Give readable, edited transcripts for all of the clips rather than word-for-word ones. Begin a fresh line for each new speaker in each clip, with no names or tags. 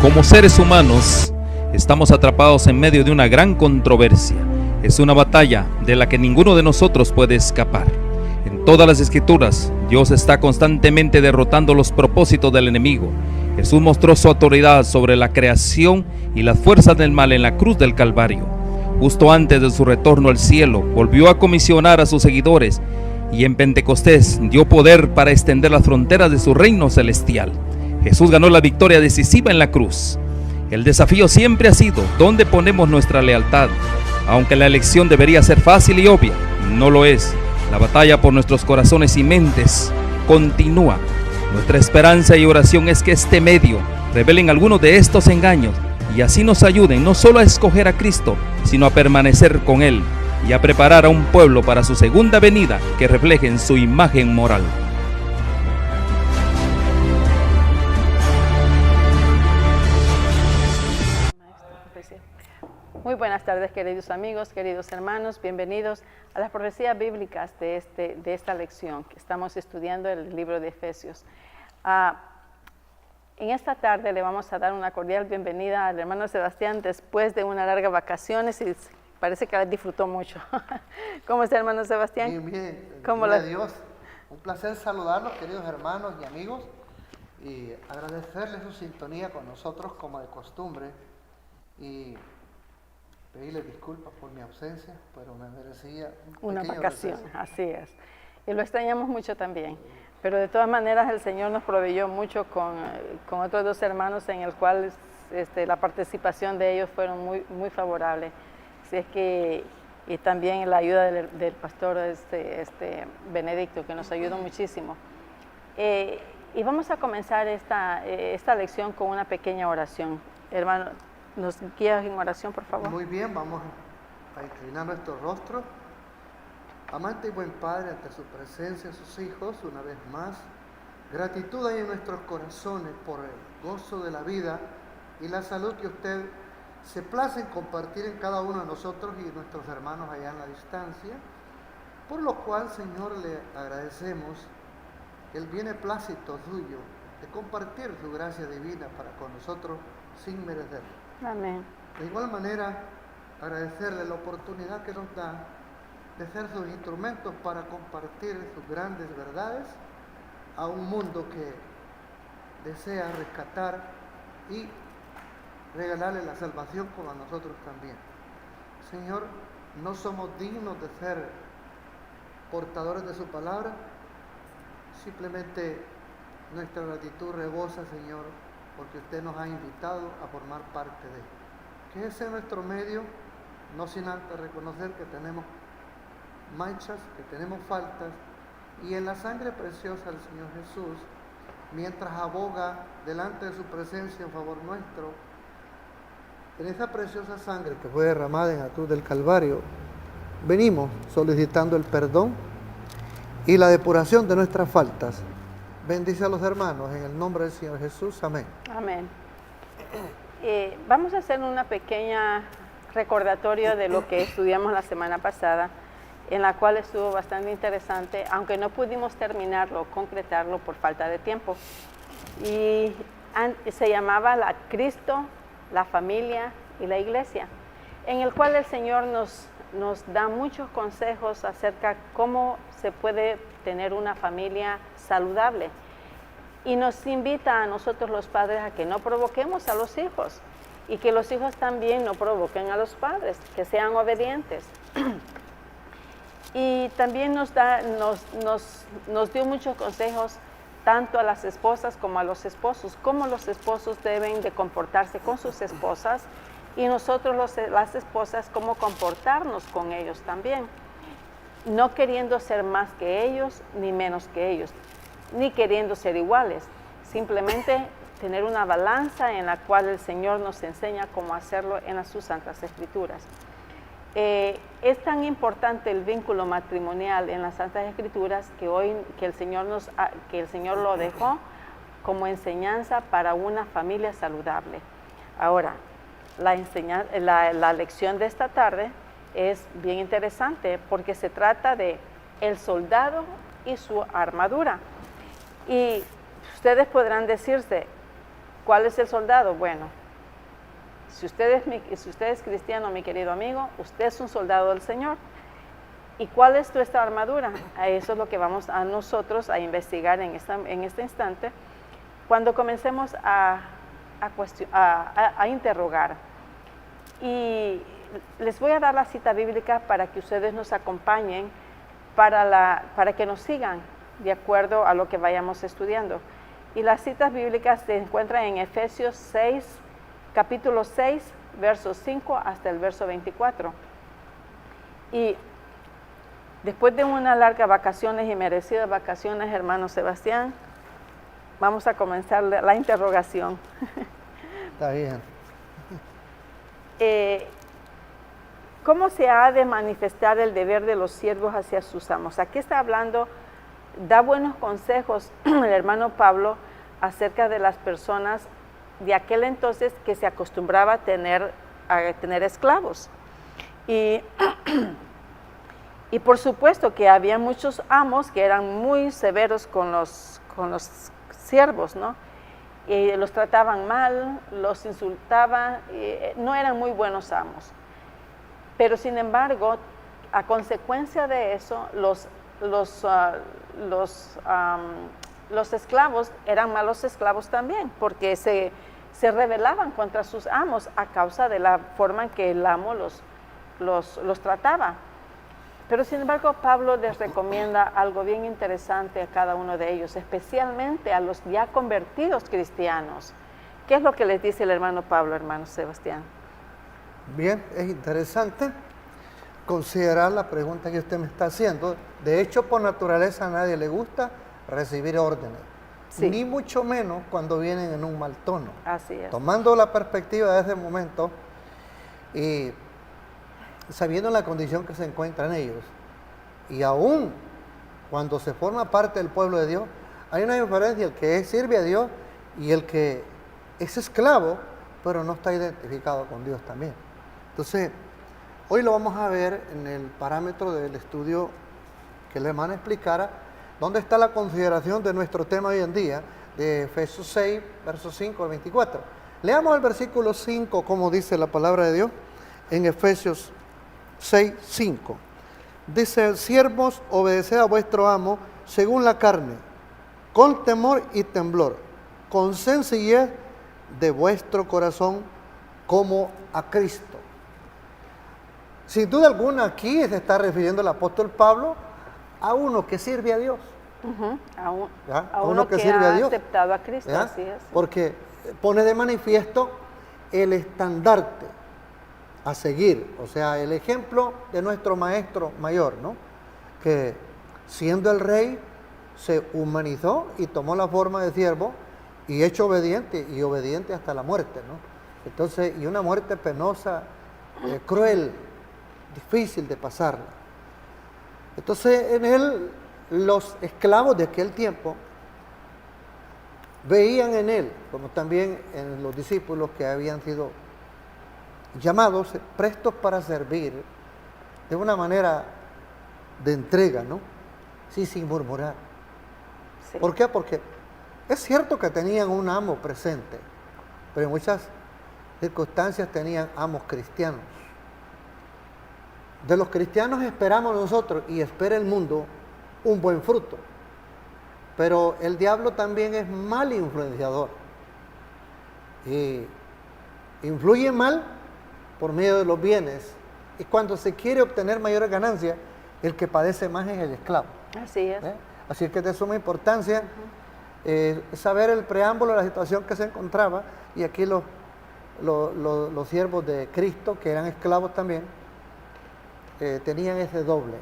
Como seres humanos, estamos atrapados en medio de una gran controversia. Es una batalla de la que ninguno de nosotros puede escapar. En todas las escrituras, Dios está constantemente derrotando los propósitos del enemigo. Jesús mostró su autoridad sobre la creación y las fuerzas del mal en la cruz del Calvario. Justo antes de su retorno al cielo, volvió a comisionar a sus seguidores y en Pentecostés dio poder para extender las fronteras de su reino celestial. Jesús ganó la victoria decisiva en la cruz. El desafío siempre ha sido ¿dónde ponemos nuestra lealtad? Aunque la elección debería ser fácil y obvia, no lo es. La batalla por nuestros corazones y mentes continúa. Nuestra esperanza y oración es que este medio revelen algunos de estos engaños y así nos ayuden no solo a escoger a Cristo, sino a permanecer con Él y a preparar a un pueblo para su segunda venida que reflejen su imagen moral.
Muy buenas tardes, queridos amigos, queridos hermanos, bienvenidos a las profecías bíblicas de esta lección que estamos estudiando el libro de Efesios. En esta tarde le vamos a dar una cordial bienvenida al hermano Sebastián después de una larga vacaciones y parece que la disfrutó mucho. ¿Cómo está, hermano Sebastián?
Bien, bien.
¿Cómo
Gloria a Dios. Un placer saludarlos, queridos hermanos y amigos, y agradecerles su sintonía con nosotros como de costumbre y pedirles disculpas por mi ausencia, pero me merecía
una vacación, así es. Y lo extrañamos mucho también. Pero de todas maneras el Señor nos proveyó mucho con otros dos hermanos en el cual la participación de ellos fueron muy favorable. Así es que, y también la ayuda del pastor Benedicto, que nos ayudó muchísimo. Y vamos a comenzar esta lección con una pequeña oración. Hermano, ¿nos guías en oración, por favor?
Muy bien, vamos a inclinar nuestro rostro. Amante y buen Padre, ante su presencia, sus hijos, una vez más, gratitud hay en nuestros corazones por el gozo de la vida y la salud que usted se place en compartir en cada uno de nosotros y nuestros hermanos allá en la distancia, por lo cual, Señor, le agradecemos el beneplácito suyo de compartir su gracia divina para con nosotros sin merecerlo.
Amén.
De igual manera, agradecerle la oportunidad que nos da de ser sus instrumentos para compartir sus grandes verdades a un mundo que desea rescatar y regalarle la salvación como a nosotros también. Señor, no somos dignos de ser portadores de su palabra, simplemente nuestra gratitud rebosa, Señor, porque usted nos ha invitado a formar parte de él. Que ese es nuestro medio, no sin antes reconocer que tenemos manchas, que tenemos faltas, y en la sangre preciosa del Señor Jesús, mientras aboga delante de su presencia en favor nuestro, en esa preciosa sangre que fue derramada en la cruz del Calvario, venimos solicitando el perdón y la depuración de nuestras faltas. Bendice a los hermanos en el nombre del Señor Jesús. Amén.
Amén. Vamos a hacer una pequeña recordatorio de lo que estudiamos la semana pasada, en la cual estuvo bastante interesante, aunque no pudimos terminarlo, concretarlo por falta de tiempo. Y se llamaba Cristo, la familia y la iglesia, en el cual el Señor nos da muchos consejos acerca de cómo se puede tener una familia saludable. Y nos invita a nosotros los padres a que no provoquemos a los hijos y que los hijos también no provoquen a los padres, que sean obedientes. Y también nos dio muchos consejos tanto a las esposas como a los esposos, cómo los esposos deben de comportarse con sus esposas y nosotros las esposas cómo comportarnos con ellos también, no queriendo ser más que ellos ni menos que ellos, ni queriendo ser iguales, simplemente tener una balanza en la cual el Señor nos enseña cómo hacerlo en sus Santas Escrituras. Es tan importante el vínculo matrimonial en las Santas Escrituras que el Señor lo dejó como enseñanza para una familia saludable. Ahora, la lección de esta tarde es bien interesante porque se trata de el soldado y su armadura. Y ustedes podrán decirse, ¿Cuál es el soldado? Bueno, si usted es cristiano, mi querido amigo, usted es un soldado del Señor. ¿Y cuál es nuestra armadura? Eso es lo que vamos a nosotros a investigar en este instante, cuando comencemos a interrogar. Y les voy a dar la cita bíblica para que ustedes nos acompañen, para que nos sigan de acuerdo a lo que vayamos estudiando. Y las citas bíblicas se encuentran en Efesios 6, capítulo 6, versos 5 hasta el verso 24. Y después de unas largas vacaciones y merecidas vacaciones, hermano Sebastián, vamos a comenzar la interrogación.
Está bien.
¿Cómo se ha de manifestar el deber de los siervos hacia sus amos? Aquí está hablando, da buenos consejos el hermano Pablo acerca de las personas de aquel entonces que se acostumbraba a tener esclavos. Y por supuesto que había muchos amos que eran muy severos con los siervos, ¿no? Y los trataban mal, los insultaban, no eran muy buenos amos. Pero sin embargo, a consecuencia de eso, los esclavos eran malos esclavos también, porque se rebelaban contra sus amos a causa de la forma en que el amo los trataba. Pero sin embargo, Pablo les recomienda algo bien interesante a cada uno de ellos, especialmente a los ya convertidos cristianos. ¿Qué es lo que les dice el hermano Pablo, hermano Sebastián?
Bien, es interesante considerar la pregunta que usted me está haciendo. De hecho, por naturaleza a nadie le gusta recibir órdenes,
sí,
ni mucho menos cuando vienen en un mal tono.
Así es.
Tomando la perspectiva de ese momento y sabiendo la condición que se encuentran ellos, y aún cuando se forma parte del pueblo de Dios, hay una diferencia, el que sirve a Dios y el que es esclavo, pero no está identificado con Dios también. Entonces, hoy lo vamos a ver en el parámetro del estudio que el hermano explicara, dónde está la consideración de nuestro tema hoy en día, de Efesios 6, versos 5 al 24. Leamos el versículo 5, como dice la palabra de Dios, en Efesios 6, 5. Dice: siervos, obedeced a vuestro amo según la carne, con temor y temblor, con sencillez de vuestro corazón, como a Cristo. Sin duda alguna, aquí se está refiriendo el apóstol Pablo a uno que sirve a Dios.
A uno que sirve a Dios, aceptado a Cristo,
¿ya?
Así es.
Porque pone de manifiesto el estandarte a seguir, o sea, el ejemplo de nuestro maestro mayor, ¿no? Que siendo el rey se humanizó y tomó la forma de siervo y hecho obediente, y obediente hasta la muerte, ¿no? Entonces, y una muerte penosa, cruel, difícil de pasarla. Entonces, en él, los esclavos de aquel tiempo veían en él, como también en los discípulos que habían sido llamados, prestos para servir de una manera de entrega, ¿no? Sí, sin murmurar.
Sí.
¿Por qué? Porque es cierto que tenían un amo presente, pero en muchas circunstancias tenían amos cristianos. De los cristianos esperamos nosotros, y espera el mundo, un buen fruto. Pero el diablo también es mal influenciador. Y influye mal por medio de los bienes. Y cuando se quiere obtener mayores ganancias, el que padece más es el esclavo.
Así es.
Así que es de suma importancia saber el preámbulo de la situación que se encontraba. Y aquí los siervos de Cristo, que eran esclavos también, tenían ese doble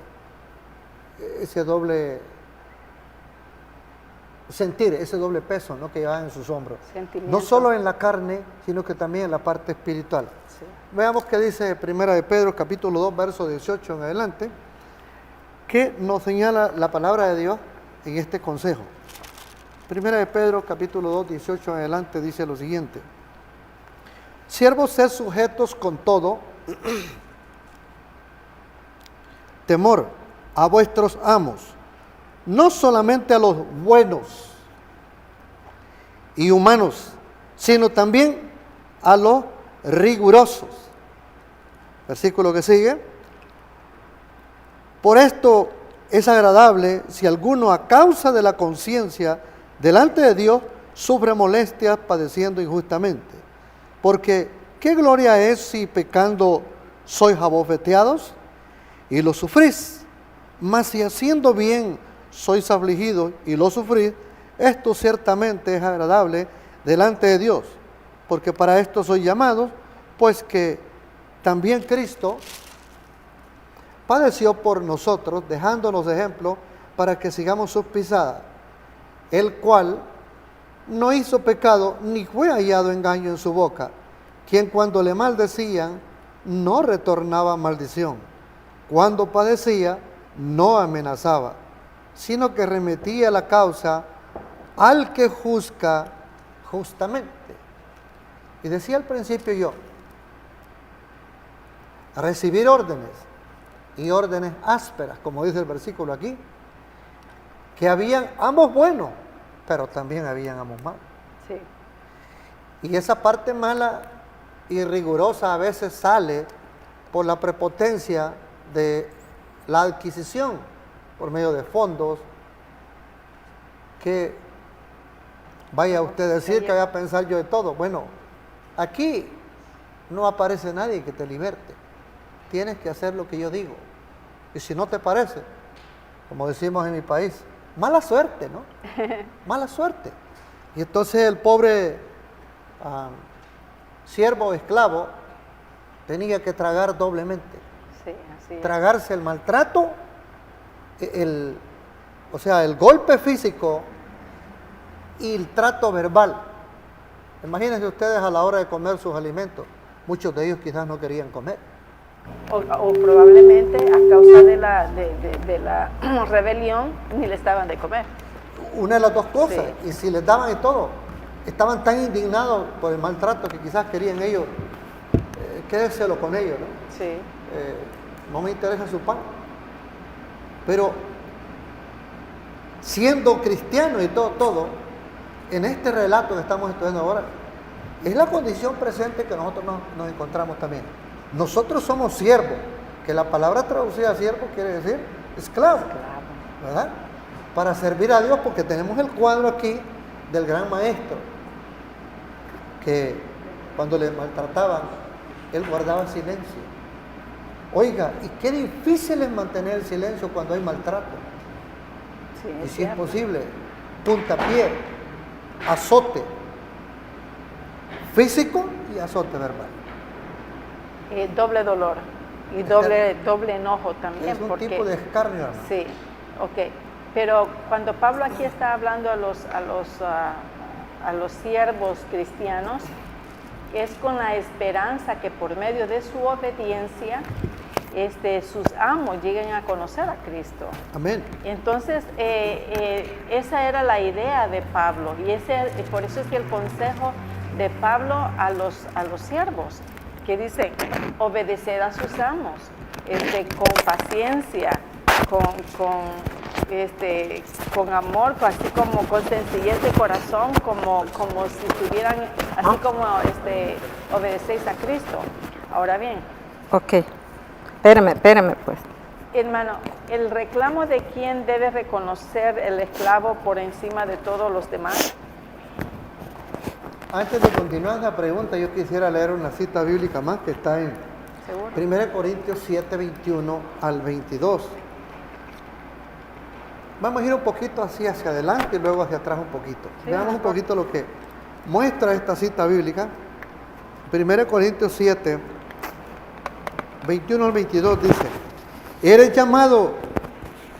sentir, ese doble peso, ¿no?, que llevaban en sus hombros. No solo en la carne, sino que también en la parte espiritual.
Sí.
Veamos qué dice Primera de Pedro, capítulo 2, verso 18 en adelante, que nos señala la palabra de Dios en este consejo. Primera de Pedro, capítulo 2, 18 en adelante, dice lo siguiente: siervos, sed sujetos con todo temor a vuestros amos, no solamente a los buenos y humanos, sino también a los rigurosos. Versículo que sigue. Por esto es agradable si alguno a causa de la conciencia delante de Dios sufre molestias padeciendo injustamente. Porque ¿qué gloria es si pecando sois abofeteados y lo sufrís? Mas si haciendo bien sois afligidos y lo sufrís, esto ciertamente es agradable delante de Dios. Porque para esto sois llamados, pues que también Cristo padeció por nosotros, dejándonos ejemplo para que sigamos sus pisadas, el cual no hizo pecado ni fue hallado engaño en su boca, quien cuando le maldecían no retornaba maldición, cuando padecía no amenazaba, sino que remitía la causa al que juzga justamente. Y decía al principio yo, recibir órdenes, y órdenes ásperas, como dice el versículo aquí, que habían ambos buenos, pero también habían ambos malos.
Sí.
Y esa parte mala y rigurosa a veces sale por la prepotencia de la adquisición por medio de fondos, que vaya usted a decir que voy a pensar yo de todo. Bueno, aquí no aparece nadie que te liberte. Tienes que hacer lo que yo digo. Y si no te parece, como decimos en mi país, mala suerte, ¿no? Mala suerte. Y entonces el pobre siervo o esclavo tenía que tragar doblemente.
Sí, así es.
Tragarse el maltrato, o sea, el golpe físico y el trato verbal. Imagínense ustedes a la hora de comer sus alimentos. Muchos de ellos quizás no querían comer.
O probablemente a causa de la rebelión ni le estaban de comer.
Una de las dos cosas.
Sí.
Y si les daban y todo, estaban tan indignados por el maltrato que quizás querían ellos quédenselo con ellos, ¿no?
Sí.
No me interesa su pan. Pero siendo cristiano y todo, en este relato que estamos estudiando ahora, es la condición presente que nosotros nos encontramos también. Nosotros somos siervos, que la palabra traducida a siervo quiere decir esclavo, ¿verdad? Para servir a Dios, porque tenemos el cuadro aquí del gran maestro, que cuando le maltrataban, él guardaba silencio. Oiga, y qué difícil es mantener el silencio cuando hay maltrato.
Sí,
Y
es
si es
cierto.
posible, puntapié, azote físico y azote verbal.
Doble dolor y doble enojo también.
Es un
porque,
tipo de escarnio, hermano.
Sí, ok. Pero cuando Pablo aquí está hablando a los siervos cristianos, es con la esperanza que por medio de su obediencia sus amos lleguen a conocer a Cristo.
Amén.
Entonces, esa era la idea de Pablo y por eso es que el consejo de Pablo a los siervos, que dice, obedecer a sus amos, con paciencia, con amor, así como con sencillez de corazón, como si tuvieran, así como obedecéis a Cristo. Ahora bien.
Ok, espérame pues.
Hermano, el reclamo de quién debe reconocer el esclavo por encima de todos los demás.
Antes de continuar la pregunta, yo quisiera leer una cita bíblica más que está en
¿Seguro?
1 Corintios 7, 21 al 22. Vamos a ir un poquito así hacia adelante y luego hacia atrás un poquito.
Sí,
Veamos un
mejor.
poquito lo que muestra esta cita bíblica. 1 Corintios 7, 21 al 22 dice, ¿eres llamado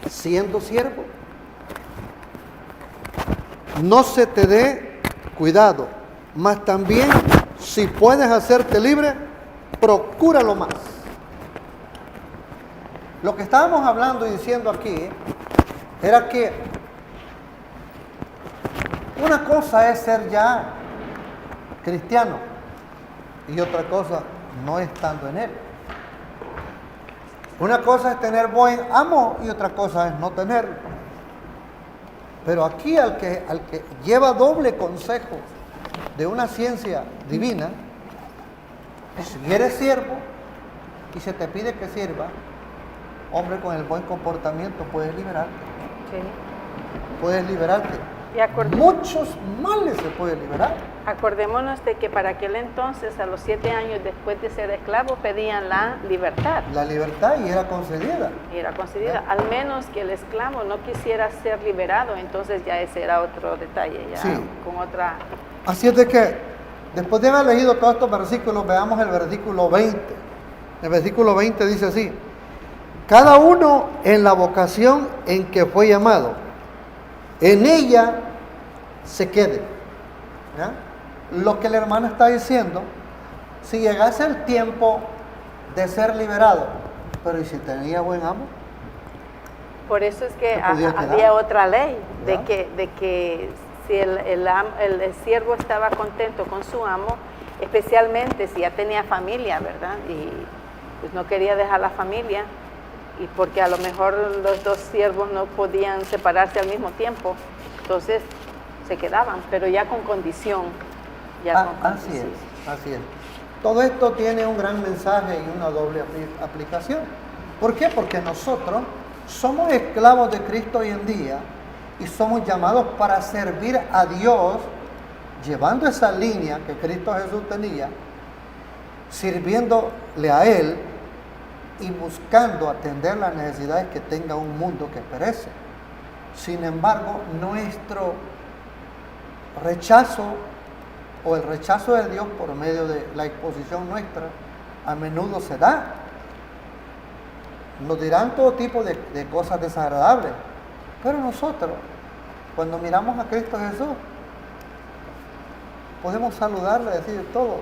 siendo siervo? No se te dé cuidado, mas también si puedes hacerte libre, procúralo más. Lo que estábamos hablando y diciendo aquí era que una cosa es ser ya cristiano y otra cosa no estando en él. Una cosa es tener buen amo y otra cosa es no tenerlo. Pero aquí al que lleva doble consejo de una ciencia divina, si eres siervo y se te pide que sirva, hombre, con el buen comportamiento puedes liberarte.
Sí.
Puedes liberarte.
Y
Muchos males se pueden liberar.
acordémonos de que para aquel entonces, a los 7 años después de ser esclavo, pedían la libertad.
La libertad y era concedida.
Y era concedida, al menos que el esclavo no quisiera ser liberado, entonces ya ese era otro detalle, ya
Sí.
con otra...
Así es de que, después de haber leído todos estos versículos, veamos el versículo 20. El versículo 20 dice así: cada uno en la vocación en que fue llamado, en ella se quede. ¿Ya? Lo que la hermana está diciendo, si llegase el tiempo de ser liberado, pero ¿y si tenía buen amo?
Por eso es que
Se podía quedar.
había otra ley, de
¿Ya?
que si el siervo estaba contento con su amo, especialmente si ya tenía familia, ¿verdad? Y pues no quería dejar la familia, y porque a lo mejor los dos siervos no podían separarse al mismo tiempo, entonces se quedaban, pero ya con condición.
Así es. Todo esto tiene un gran mensaje y una doble aplicación. ¿Por qué? Porque nosotros somos esclavos de Cristo hoy en día y somos llamados para servir a Dios, llevando esa línea que Cristo Jesús tenía, sirviéndole a Él y buscando atender las necesidades que tenga un mundo que perece. Sin embargo, nuestro rechazo o el rechazo de Dios por medio de la exposición nuestra a menudo se da. Nos dirán todo tipo de cosas desagradables, pero nosotros, cuando miramos a Cristo Jesús, podemos saludarle y decir todo.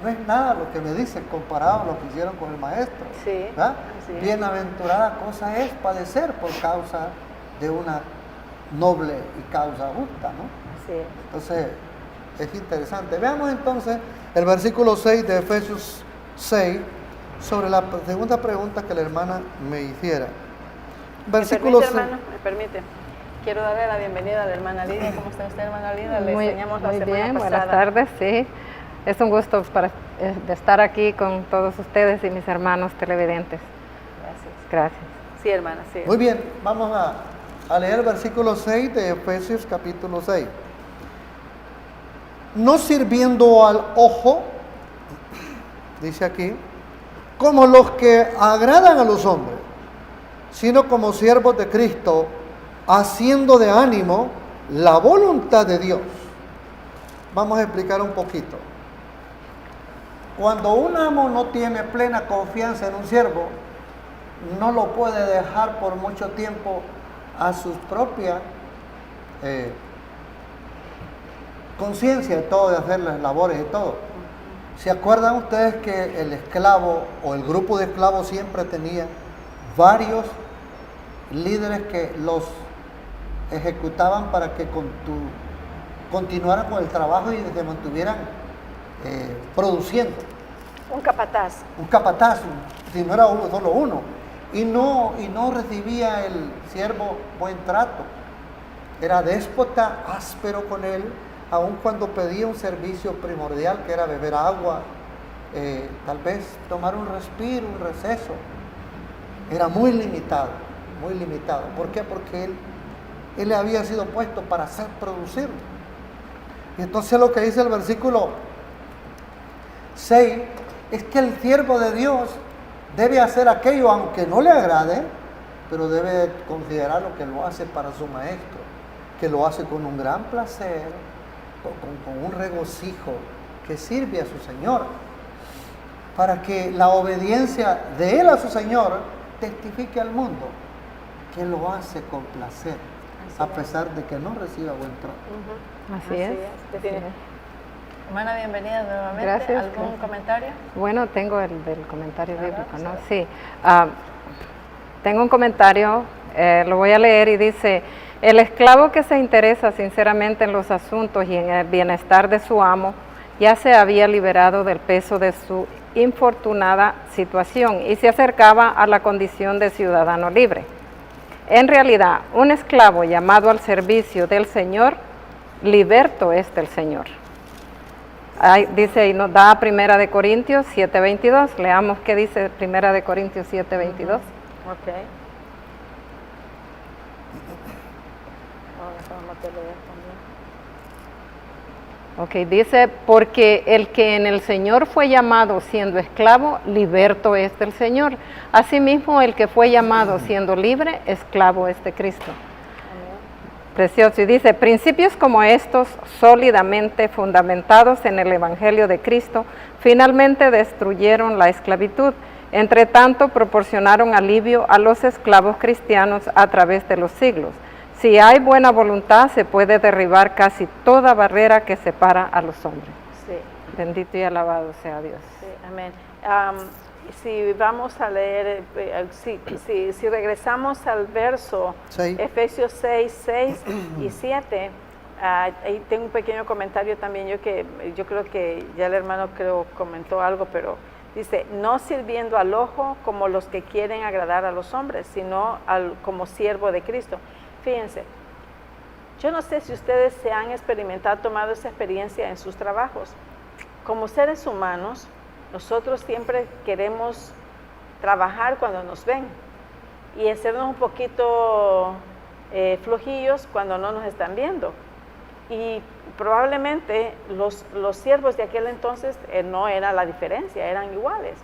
No es nada lo que me dicen comparado a lo que hicieron con el Maestro.
Sí,
¿verdad?
así es.
Bienaventurada cosa es padecer por causa de una noble y causa justa, ¿no?
Sí.
Entonces, es interesante. Veamos entonces el versículo 6 de Efesios 6, sobre la segunda pregunta que la hermana me hiciera. Versículo
¿Me
6.
permite, hermano? ¿Me permite? Quiero darle la bienvenida a la hermana Lidia. ¿Cómo está usted, hermana Lidia? Le enseñamos la
muy
semana
bien,
pasada.
buenas tardes, sí. Es un gusto de estar aquí con todos ustedes y mis hermanos televidentes.
Gracias.
Gracias.
Sí, hermana, sí.
Muy bien, vamos a leer el versículo 6 de Efesios capítulo 6. No sirviendo al ojo, dice aquí, como los que agradan a los hombres, sino como siervos de Cristo, haciendo de ánimo la voluntad de Dios. Vamos a explicar un poquito. Cuando un amo no tiene plena confianza en un siervo, no lo puede dejar por mucho tiempo a su propia conciencia de todo, de hacer las labores y todo. ¿Se acuerdan ustedes que el esclavo o el grupo de esclavos siempre tenía varios líderes que los ejecutaban para que continuaran con el trabajo y se mantuvieran produciendo?
Un capataz.
Un capataz, si no era solo uno, y no recibía el siervo buen trato, era déspota, áspero con él, aun cuando pedía un servicio primordial que era beber agua, tal vez tomar un respiro, un receso. Era muy limitado, muy limitado. ¿Por qué? Porque él había sido puesto para hacer producir. Y entonces lo que dice el versículo 6 es que el siervo de Dios debe hacer aquello aunque no le agrade, pero debe considerar lo que lo hace para su maestro, que lo hace con un gran placer, con un regocijo, que sirve a su Señor, para que la obediencia de él a su Señor testifique al mundo que lo hace con placer, a pesar de que no reciba buen trato.
Así es.
Que tiene-
Así es.
Hermana, bienvenida nuevamente.
Gracias,
¿Algún
gracias.
comentario?
Bueno, tengo el del comentario bíblico, ¿no?
sí.
Sí. Tengo un comentario, lo voy a leer y dice: el esclavo que se interesa sinceramente en los asuntos y en el bienestar de su amo, ya se había liberado del peso de su infortunada situación y se acercaba a la condición de ciudadano libre. En realidad, un esclavo llamado al servicio del Señor, liberto es del Señor. Dice, y nos da Primera de Corintios 7:22. Leamos qué dice Primera de Corintios 7:22.
Ok. Vamos a leer también.
Ok, dice, porque el que en el Señor fue llamado siendo esclavo, liberto es del Señor. Asimismo, el que fue llamado siendo libre, esclavo es de Cristo. Precioso. Y dice, principios como estos, sólidamente fundamentados en el Evangelio de Cristo, finalmente destruyeron la esclavitud. Entre tanto, proporcionaron alivio a los esclavos cristianos a través de los siglos. Si hay buena voluntad, se puede derribar casi toda barrera que separa a los hombres.
Sí.
Bendito y alabado sea Dios.
Sí, amén. Si vamos a leer, si regresamos al verso Efesios 6 y 7, ahí tengo un pequeño comentario también, yo creo que ya el hermano comentó algo, pero dice, no sirviendo al ojo como los que quieren agradar a los hombres, sino como siervo de Cristo. Fíjense, yo no sé si ustedes se han tomado esa experiencia en sus trabajos. Como seres humanos, nosotros siempre queremos trabajar cuando nos ven y hacernos un poquito flojillos cuando no nos están viendo. Y probablemente los siervos de aquel entonces no era la diferencia, eran iguales,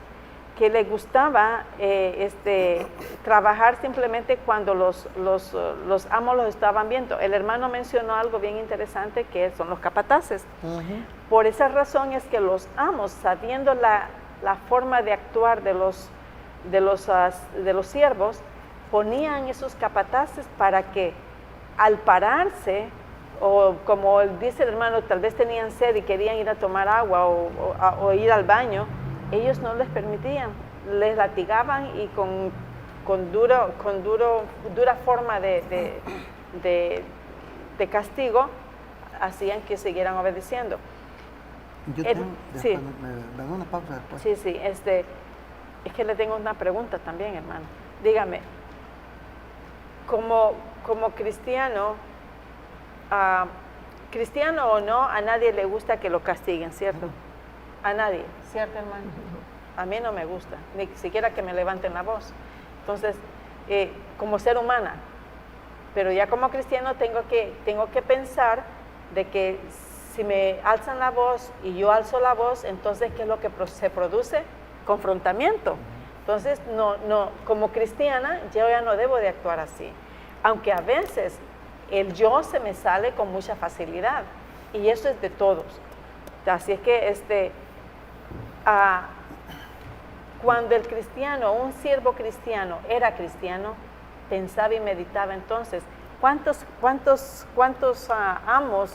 que les gustaba trabajar simplemente cuando los amos los estaban viendo. El hermano mencionó algo bien interesante, que son los capataces. Por esa razón es que los amos, sabiendo la forma de actuar de los siervos, ponían esos capataces para que al pararse, o como dice el hermano, tal vez tenían sed y querían ir a tomar agua o ir al baño, ellos no les permitían, les latigaban y con dura forma de castigo hacían que siguieran obedeciendo.
Sí. Me da una pausa después.
Sí, es que le tengo una pregunta también, hermano. Dígame, como cristiano, cristiano o no, a nadie le gusta que lo castiguen, ¿cierto? A nadie, ¿cierto, hermano? A mí no me gusta, ni siquiera que me levanten la voz. Entonces, como ser humana, pero ya como cristiano tengo que pensar de que si me alzan la voz y yo alzo la voz, entonces ¿qué es lo que se produce? Confrontamiento. Entonces, no, como cristiana, yo ya no debo de actuar así. Aunque a veces el yo se me sale con mucha facilidad, y eso es de todos. Así es que cuando el cristiano, un siervo cristiano, era cristiano, pensaba y meditaba entonces, ¿cuántos amos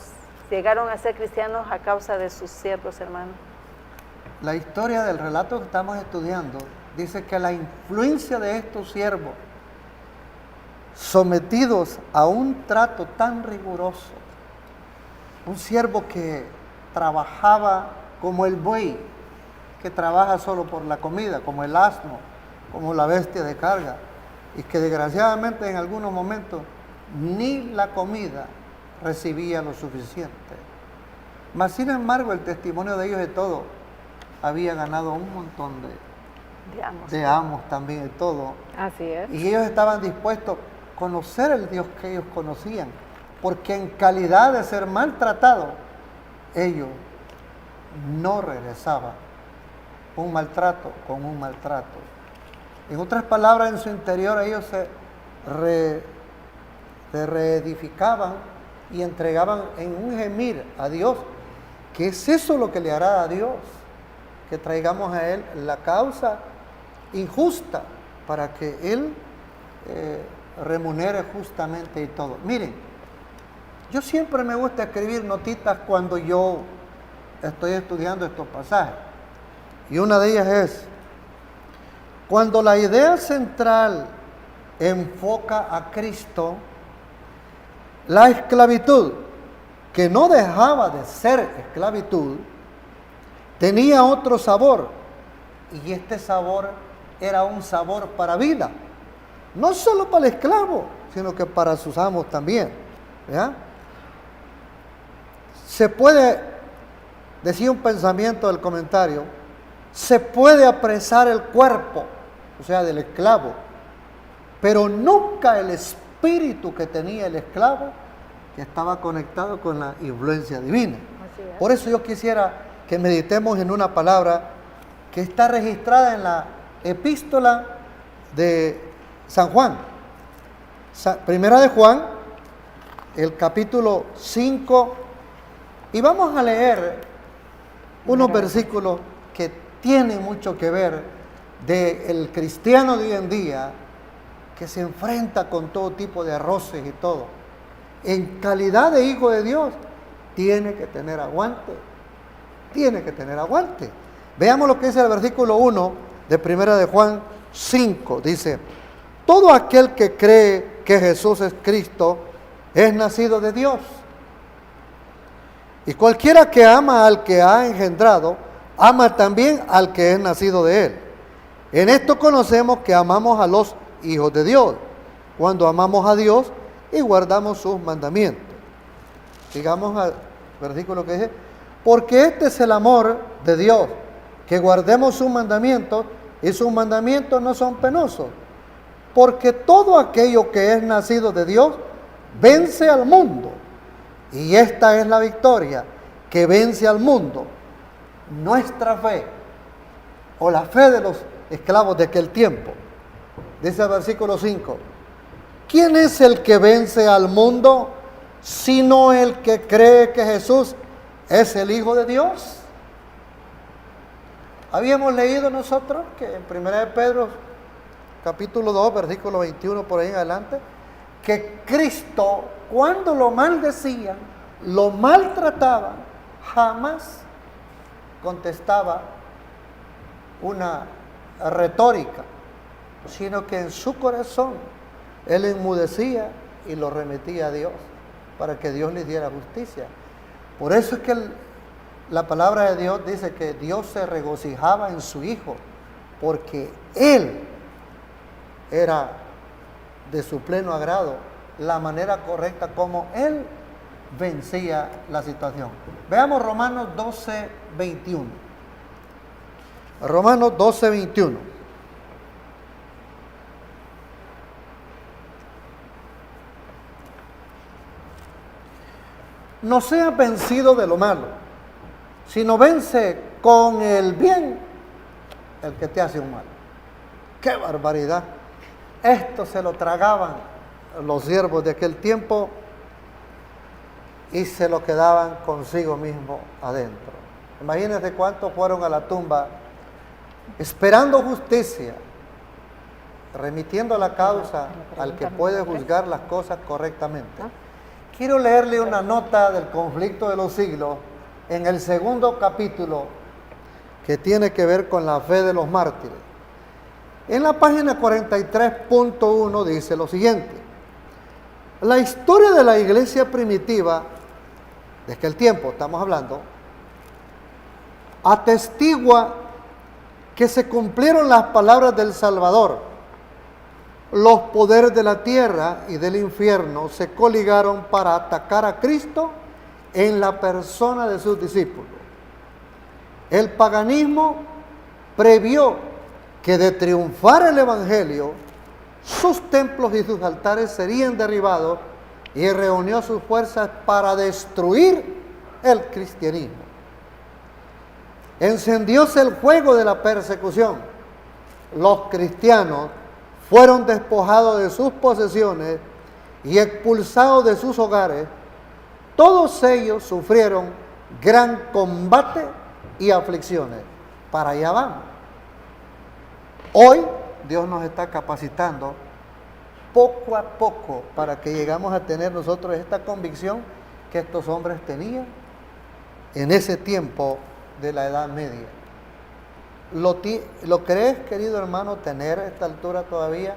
llegaron a ser cristianos a causa de sus siervos, hermano?
La historia del relato que estamos estudiando dice que la influencia de estos siervos, sometidos a un trato tan riguroso, un siervo que trabajaba como el buey, que trabaja solo por la comida, como el asno, como la bestia de carga, y que desgraciadamente en algunos momentos ni la comida recibía lo suficiente. Mas sin embargo el testimonio de ellos de todo había ganado un montón de amos también de todo.
Así es.
Y ellos estaban dispuestos a conocer el Dios que ellos conocían, porque en calidad de ser maltratados, ellos no regresaban un maltrato con un maltrato. En otras palabras, en su interior ellos se reedificaban y entregaban en un gemir a Dios, que es eso lo que le hará a Dios, que traigamos a Él la causa injusta para que Él remunere justamente y todo. Miren, yo siempre me gusta escribir notitas cuando yo estoy estudiando estos pasajes, y una de ellas es: cuando la idea central enfoca a Cristo, la esclavitud, que no dejaba de ser esclavitud, tenía otro sabor, y este sabor era un sabor para vida, no solo para el esclavo, sino que para sus amos también, ¿ya? Se puede decía un pensamiento del comentario, se puede apresar el cuerpo, o sea, del esclavo, pero nunca el espíritu que tenía el esclavo, que estaba conectado con la influencia divina.
Así es.
Por eso yo quisiera que meditemos en una palabra que está registrada en la epístola de San Juan. Primera de Juan, el capítulo 5, y vamos a leer unos versículos que tienen mucho que ver del cristiano de hoy en día, que se enfrenta con todo tipo de arroces y todo. En calidad de hijo de Dios, tiene que tener aguante. Tiene que tener aguante. Veamos lo que dice el versículo 1 de Primera de Juan 5. Dice, todo aquel que cree que Jesús es Cristo es nacido de Dios. Y cualquiera que ama al que ha engendrado, ama también al que es nacido de él. En esto conocemos que amamos a los hijos de Dios, cuando amamos a Dios y guardamos sus mandamientos. Sigamos al versículo que dice, porque este es el amor de Dios, que guardemos sus mandamientos, y sus mandamientos no son penosos, porque todo aquello que es nacido de Dios vence al mundo, y esta es la victoria que vence al mundo, nuestra fe, o la fe de los esclavos de aquel tiempo. Dice el versículo 5, ¿quién es el que vence al mundo, sino el que cree que Jesús es el Hijo de Dios? Habíamos leído nosotros que en 1 de Pedro, capítulo 2, versículo 21, por ahí en adelante, que Cristo, cuando lo maldecían, lo maltrataban, jamás contestaba una retórica, sino que en su corazón él enmudecía y lo remitía a Dios, para que Dios le diera justicia. Por eso es que la palabra de Dios dice que Dios se regocijaba en su Hijo, porque Él era de su pleno agrado la manera correcta como Él vencía la situación. Veamos Romanos 12, 21. Romanos 12, 21. No seas vencido de lo malo, sino vence con el bien el que te hace un mal. ¡Qué barbaridad! Esto se lo tragaban los siervos de aquel tiempo y se lo quedaban consigo mismo adentro. Imagínense cuántos fueron a la tumba esperando justicia, remitiendo la causa al que puede juzgar las cosas correctamente. Quiero leerle una nota del conflicto de los siglos en el segundo capítulo que tiene que ver con la fe de los mártires. En la página 43.1 dice lo siguiente: la historia de la iglesia primitiva, de aquel tiempo estamos hablando, atestigua que se cumplieron las palabras del Salvador. Los poderes de la tierra y del infierno se coligaron para atacar a Cristo en la persona de sus discípulos. El paganismo previó que de triunfar el Evangelio, sus templos y sus altares serían derribados, y reunió sus fuerzas para destruir el cristianismo. Encendióse el fuego de la persecución. Los cristianos fueron despojados de sus posesiones y expulsados de sus hogares. Todos ellos sufrieron gran combate y aflicciones. Para allá vamos. Hoy Dios nos está capacitando poco a poco para que llegamos a tener nosotros esta convicción que estos hombres tenían en ese tiempo de la Edad Media. ¿Lo crees, querido hermano, tener a esta altura todavía?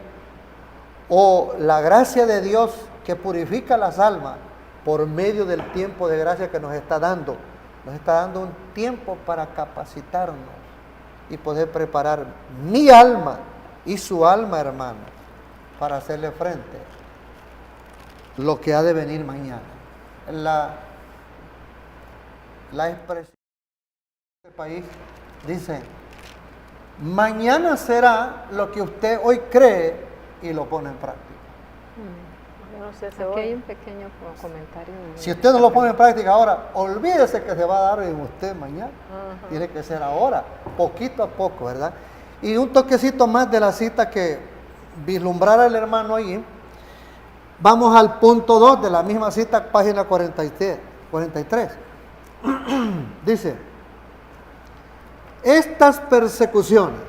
¿O la gracia de Dios que purifica las almas por medio del tiempo de gracia que nos está dando? Nos está dando un tiempo para capacitarnos y poder preparar mi alma y su alma, hermano, para hacerle frente lo que ha de venir mañana. La expresión país, dice, mañana será lo que usted hoy cree y lo pone en práctica.
Yo no sé si
Aquí hay
hoy.
un pequeño comentario.
Si usted no lo pone en práctica ahora, olvídese que se va a dar en usted mañana. Tiene que ser ahora, poquito a poco, ¿verdad? Y un toquecito más de la cita que vislumbrara el hermano allí. Vamos al punto 2 de la misma cita, página 43. Dice, estas persecuciones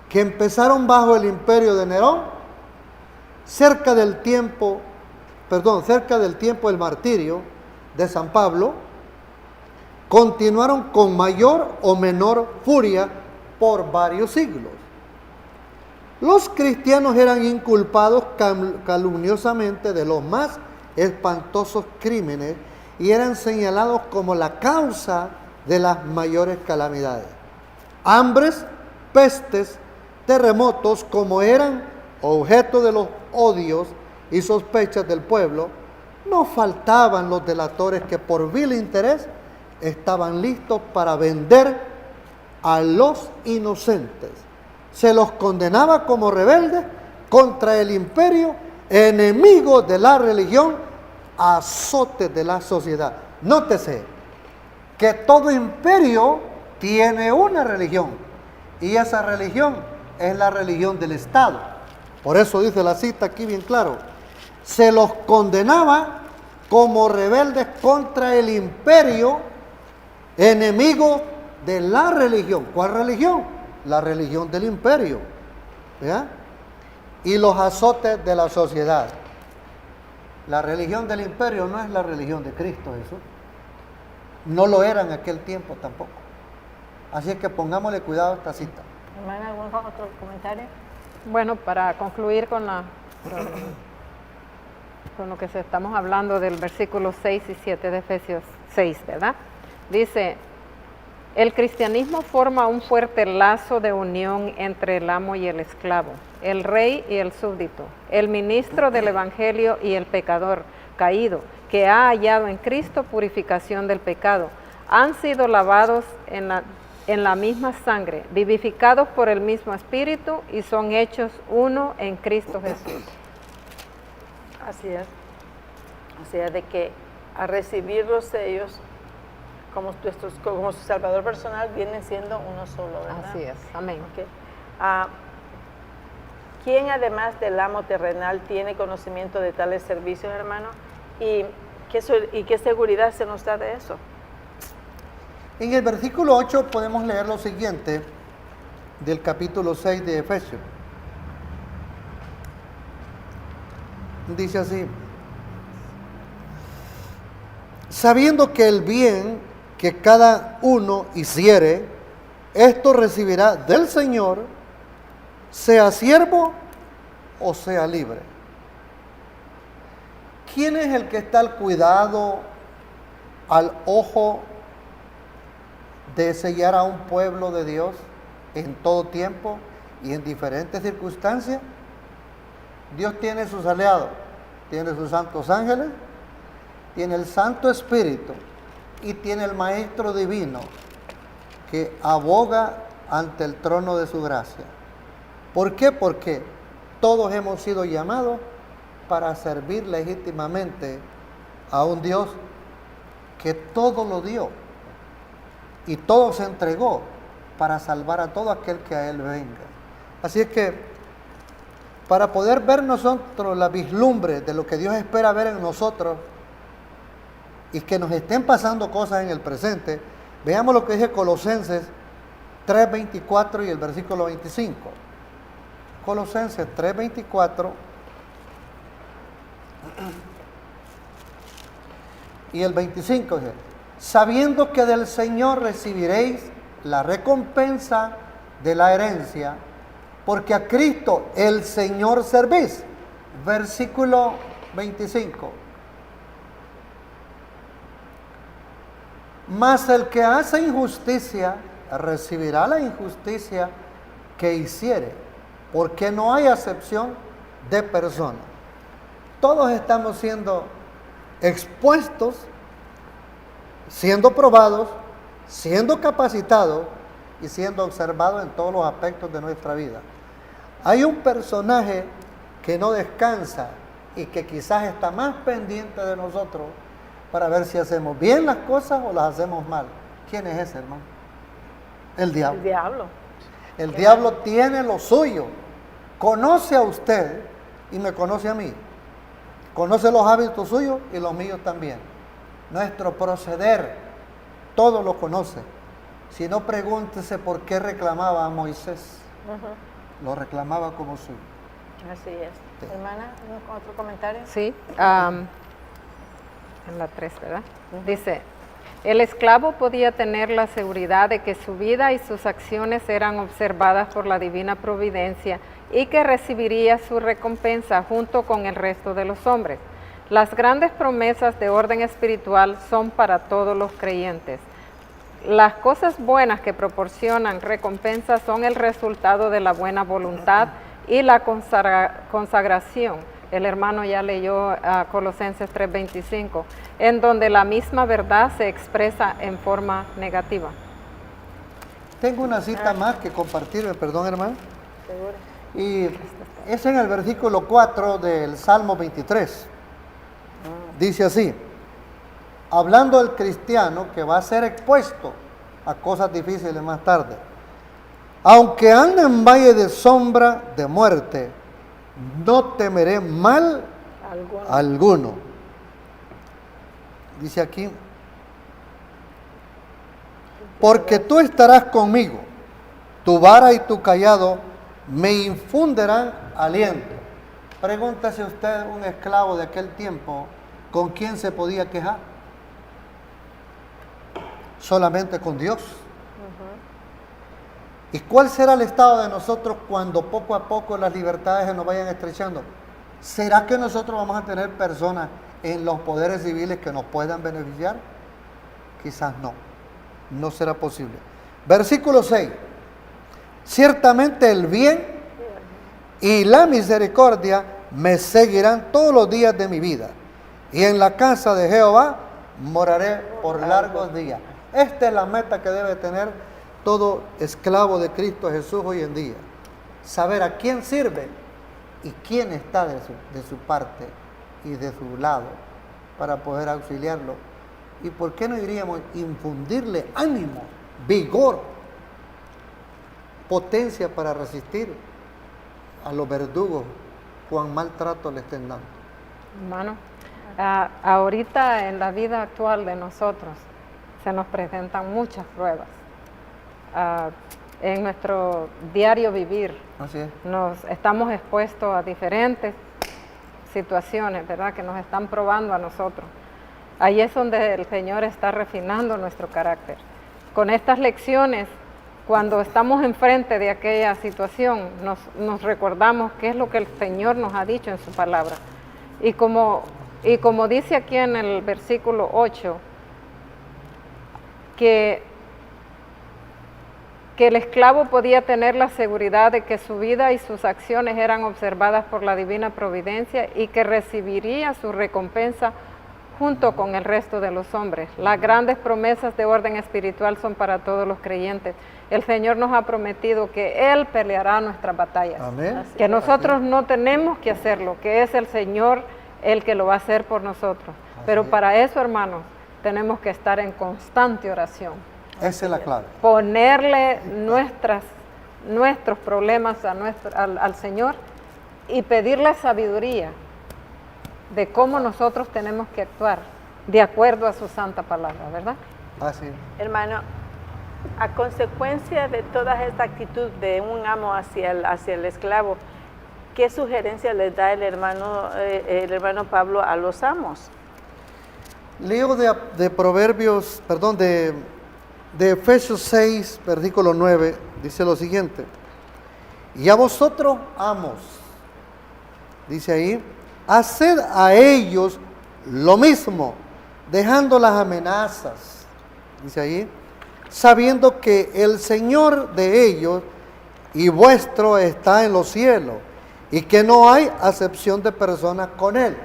que empezaron bajo el imperio de Nerón, cerca del tiempo del martirio de San Pablo, continuaron con mayor o menor furia por varios siglos. Los cristianos eran inculpados calumniosamente de los más espantosos crímenes y eran señalados como la causa de las mayores calamidades. Hambres, pestes, terremotos, como eran objeto de los odios y sospechas del pueblo, no faltaban los delatores que por vil interés estaban listos para vender a los inocentes. Se los condenaba como rebeldes contra el imperio, enemigos de la religión, azotes de la sociedad. Nótese que todo imperio tiene una religión y esa religión es la religión del Estado. Por eso dice la cita aquí bien claro, se los condenaba como rebeldes contra el imperio, enemigo de la religión. ¿Cuál religión? La religión del imperio, ¿ya? Y los azotes de la sociedad. La religión del imperio no es la religión de Cristo Jesús. No lo era en aquel tiempo tampoco. Así es que pongámosle cuidado a esta cita.
Hermana, ¿algún otro comentario?
Bueno, para concluir con lo que estamos hablando del versículo 6 y 7 de Efesios 6, ¿verdad? Dice, el cristianismo forma un fuerte lazo de unión entre el amo y el esclavo, el rey y el súbdito, el ministro del evangelio y el pecador caído, que ha hallado en Cristo purificación del pecado. Han sido lavados en la misma sangre, vivificados por el mismo Espíritu y son hechos uno en Cristo Jesús.
Así es. O sea, de que a recibir los sellos como su Salvador personal vienen siendo uno solo, ¿verdad?
Así es, amén.
Okay. ¿Quién además del amo terrenal tiene conocimiento de tales servicios, hermano? ¿Y qué seguridad se nos da de eso?
En el versículo 8 podemos leer lo siguiente del capítulo 6 de Efesios. Dice así, sabiendo que el bien que cada uno hiciere, esto recibirá del Señor, sea siervo o sea libre. ¿Quién es el que está al cuidado, al ojo de sellar a un pueblo de Dios en todo tiempo y en diferentes circunstancias? Dios tiene sus aliados, tiene sus santos ángeles, tiene el Santo Espíritu y tiene el Maestro Divino que aboga ante el trono de su gracia. ¿Por qué? Porque todos hemos sido llamados para servir legítimamente a un Dios que todo lo dio y todo se entregó para salvar a todo aquel que a Él venga. Así es que para poder ver nosotros la vislumbre de lo que Dios espera ver en nosotros y que nos estén pasando cosas en el presente, veamos lo que dice Colosenses 3:24 y el versículo 25. Colosenses 3:24 y el 25 dice, sabiendo que del Señor recibiréis la recompensa de la herencia, porque a Cristo el Señor servís. Versículo 25. Mas el que hace injusticia recibirá la injusticia que hiciere, porque no hay acepción de personas. Todos estamos siendo expuestos, siendo probados siendo capacitado y siendo observado en todos los aspectos de nuestra vida. Hay un personaje que no descansa y que quizás está más pendiente de nosotros para ver si hacemos bien las cosas o las hacemos mal. ¿Quién es ese, hermano? El diablo.
El diablo.
El diablo tiene lo suyo. Conoce a usted y me conoce a mí. Conoce los hábitos suyos y los míos también. Nuestro proceder, todo lo conoce. Si no, pregúntese por qué reclamaba a Moisés. Lo reclamaba como suyo.
Así es.
Sí.
Hermana, ¿otro comentario?
Sí, en la 3, ¿verdad? Dice, el esclavo podía tener la seguridad de que su vida y sus acciones eran observadas por la divina providencia y que recibiría su recompensa junto con el resto de los hombres. Las grandes promesas de orden espiritual son para todos los creyentes. Las cosas buenas que proporcionan recompensa son el resultado de la buena voluntad y la consagración. El hermano ya leyó a Colosenses 3:25, en donde la misma verdad se expresa en forma negativa.
Tengo una cita más que compartir, perdón, hermano.
Seguro.
Y es en el versículo 4 del Salmo 23. Dice así, hablando del cristiano que va a ser expuesto a cosas difíciles más tarde. Aunque ande en valle de sombra de muerte, no temeré mal alguno. Dice aquí, porque tú estarás conmigo, tu vara y tu cayado me infundirán aliento. Pregúntese usted, un esclavo de aquel tiempo, ¿con quién se podía quejar? Solamente con Dios. ¿Y cuál será el estado de nosotros cuando poco a poco las libertades se nos vayan estrechando? ¿Será que nosotros vamos a tener personas en los poderes civiles que nos puedan beneficiar? Quizás no. No será posible. Versículo 6. Ciertamente el bien y la misericordia me seguirán todos los días de mi vida, y en la casa de Jehová moraré por largos días. Esta es la meta que debe tener todo esclavo de Cristo Jesús hoy en día. Saber a quién sirve y quién está de su parte y de su lado para poder auxiliarlo. ¿Y por qué no iríamos a infundirle ánimo, vigor, potencia para resistir a los verdugos cuán maltrato le estén dando?
Hermano, ahorita en la vida actual de nosotros se nos presentan muchas pruebas. En nuestro diario vivir
Así es.
nos estamos expuestos a diferentes situaciones, ¿verdad?, que nos están probando a nosotros. Ahí es donde el Señor está refinando nuestro carácter. Con estas lecciones, cuando estamos enfrente de aquella situación, nos recordamos qué es lo que el Señor nos ha dicho en su palabra. Y como dice aquí en el versículo 8, que el esclavo podía tener la seguridad de que su vida y sus acciones eran observadas por la divina providencia y que recibiría su recompensa junto con el resto de los hombres. Las grandes promesas de orden espiritual son para todos los creyentes. El Señor nos ha prometido que Él peleará nuestras batallas.
Amén.
Que nosotros no tenemos que hacerlo, que es el Señor el que lo va a hacer por nosotros. Pero para eso, hermanos, tenemos que estar en constante oración.
Esa es la clave.
Ponerle nuestros problemas al Señor y pedirle sabiduría de cómo nosotros tenemos que actuar de acuerdo a su santa palabra, ¿verdad?
Así.
Hermano, a consecuencia de toda esta actitud de un amo hacia el esclavo, ¿qué sugerencia les da el hermano Pablo a los amos?
Leo de Proverbios, perdón, de Efesios 6, versículo 9, dice lo siguiente: y a vosotros, amos, dice ahí, haced a ellos lo mismo, dejando las amenazas, dice ahí, sabiendo que el Señor de ellos y vuestro está en los cielos, y que no hay acepción de personas con Él.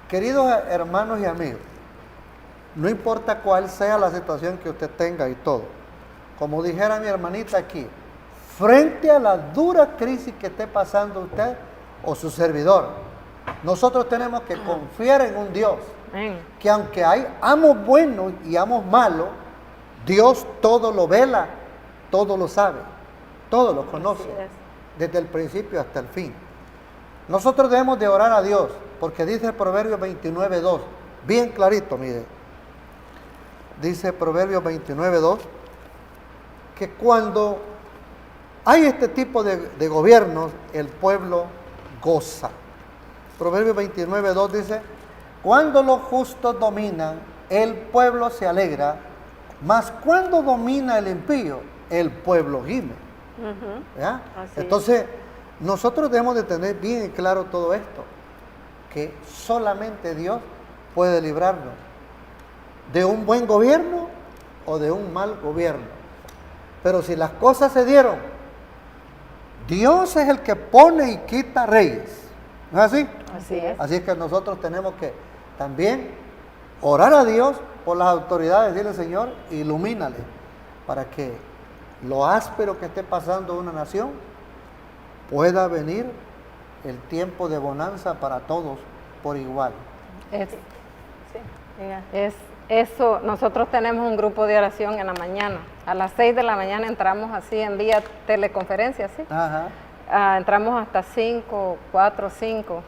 Queridos hermanos y amigos, No importa cuál sea la situación que usted tenga y todo. Como dijera mi hermanita aquí, frente a la dura crisis que esté pasando usted o su servidor, nosotros tenemos que confiar en un Dios que aunque hay amos buenos y amos malos, Dios todo lo vela, todo lo sabe, todo lo conoce, desde el principio hasta el fin. Nosotros debemos de orar a Dios, porque dice el Proverbio 29:2, bien clarito, mire. Dice Proverbio 29:2, que cuando hay este tipo de gobiernos, el pueblo goza. Proverbio 29:2 dice, cuando los justos dominan, el pueblo se alegra, mas cuando domina el impío, el pueblo gime. Entonces, nosotros debemos de tener bien claro todo esto, que solamente Dios puede librarnos de un buen gobierno o de un mal gobierno. Pero si las cosas se dieron, Dios es el que pone y quita reyes. ¿No es así?
Así es.
Así es que nosotros tenemos que también orar a Dios por las autoridades, decirle, Señor, ilumínale, para que lo áspero que esté pasando una nación pueda venir el tiempo de bonanza para todos por igual.
Es eso, nosotros tenemos un grupo de oración en la mañana. A las 6 de la mañana entramos así en vía teleconferencia, ¿sí? Entramos hasta 5, 4, 5.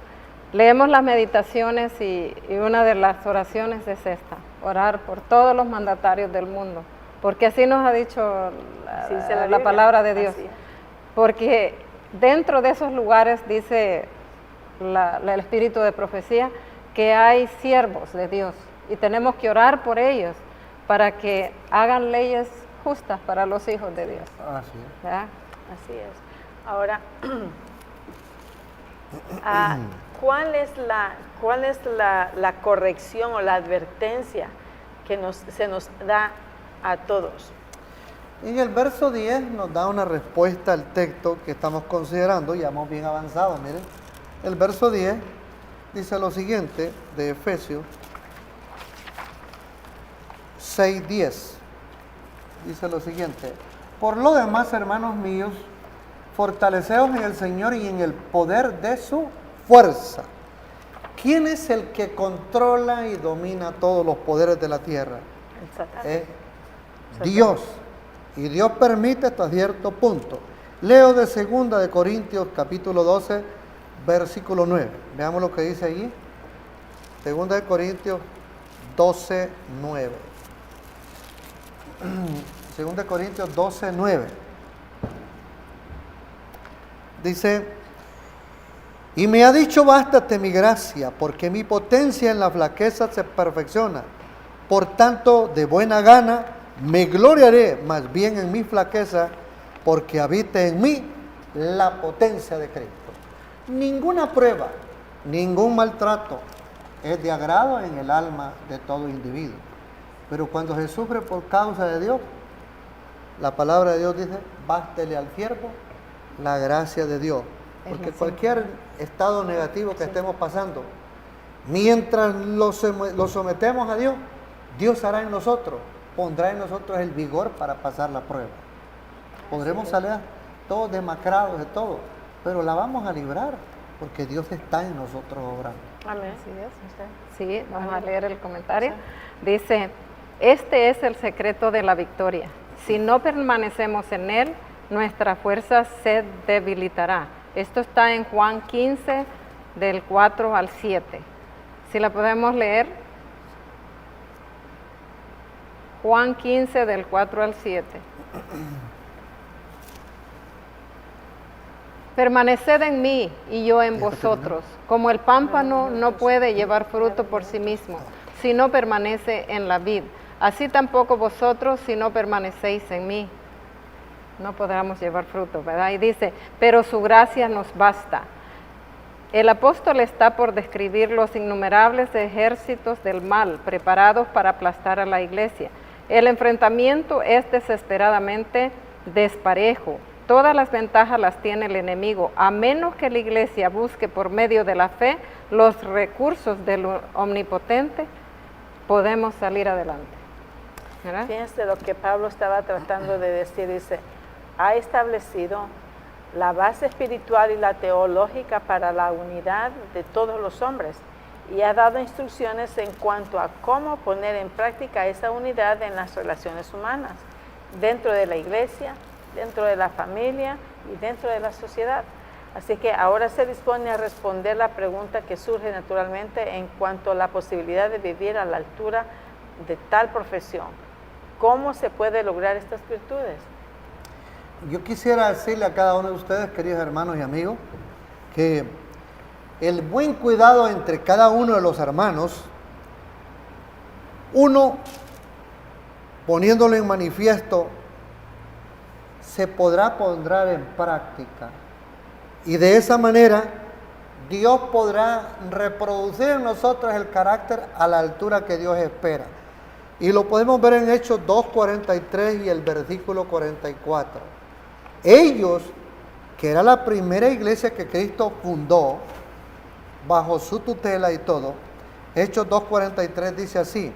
Leemos las meditaciones y una de las oraciones es esta, orar por todos los mandatarios del mundo, porque así nos ha dicho la palabra de Dios. Porque dentro de esos lugares dice el espíritu de profecía que hay siervos de Dios y tenemos que orar por ellos para que hagan leyes justas para los hijos de Dios.
Así es.
¿Verdad?
Así es. Ahora, ¿cuál es la corrección o la advertencia que se nos da a todos?
En el verso 10 nos da una respuesta al texto que estamos considerando, ya hemos bien avanzado, miren. El verso 10 dice lo siguiente de Efesios 6:10. Dice lo siguiente: por lo demás, hermanos míos, fortaleceos en el Señor y en el poder de su fuerza. ¿Quién es el que controla y domina todos los poderes de la tierra? Dios. Y Dios permite hasta cierto punto. Leo de 2 de Corintios capítulo 12, versículo 9. Veamos lo que dice allí. 2 de Corintios 12, 9. 2 de Corintios 12, 9. Dice, y me ha dicho, bástate mi gracia, porque mi potencia en la flaqueza se perfecciona. Por tanto, de buena gana me gloriaré más bien en mi flaqueza, porque habite en mí la potencia de Cristo. Ninguna prueba, ningún maltrato es de agrado en el alma de todo individuo. Pero cuando se sufre por causa de Dios, la palabra de Dios dice, bástele al siervo la gracia de Dios. Porque cualquier estado negativo que estemos pasando, mientras lo sometemos a Dios, Dios hará en nosotros, pondrá en nosotros el vigor para pasar la prueba. Podremos salir todos demacrados de todo, pero la vamos a librar, porque Dios está en nosotros obrando.
Amén.
Sí, vamos a leer el comentario. Dice, este es el secreto de la victoria. Si no permanecemos en él, nuestra fuerza se debilitará. Esto está en Juan 15, del 4 al 7. Si la podemos leer. Juan 15, del 4 al 7. Permaneced en mí y yo en vosotros. Como el pámpano no puede llevar fruto por sí mismo, si no permanece en la vid. Así tampoco vosotros, si no permanecéis en mí, no podremos llevar fruto, ¿verdad? Y dice, pero su gracia nos basta. El apóstol está por describir los innumerables ejércitos del mal preparados para aplastar a la iglesia. El enfrentamiento es desesperadamente desparejo. Todas las ventajas las tiene el enemigo, a menos que la iglesia busque por medio de la fe los recursos del omnipotente. podemos salir adelante. ¿Verdad?
Fíjense lo que Pablo estaba tratando de decir, dice, ha establecido la base espiritual y la teológica para la unidad de todos los hombres y ha dado instrucciones en cuanto a cómo poner en práctica esa unidad en las relaciones humanas, dentro de la iglesia, dentro de la familia y dentro de la sociedad. Así que ahora se dispone a responder la pregunta que surge naturalmente en cuanto a la posibilidad de vivir a la altura de tal profesión. ¿Cómo se puede lograr estas virtudes?
Yo quisiera decirle a cada uno de ustedes, queridos hermanos y amigos, que el buen cuidado entre cada uno de los hermanos, uno poniéndolo en manifiesto, se podrá poner en práctica. Y de esa manera, Dios podrá reproducir en nosotros el carácter a la altura que Dios espera. Y lo podemos ver en Hechos 2:43 y el versículo 44. Ellos, que era la primera iglesia que Cristo fundó, bajo su tutela y todo, Hechos 2:43 dice así: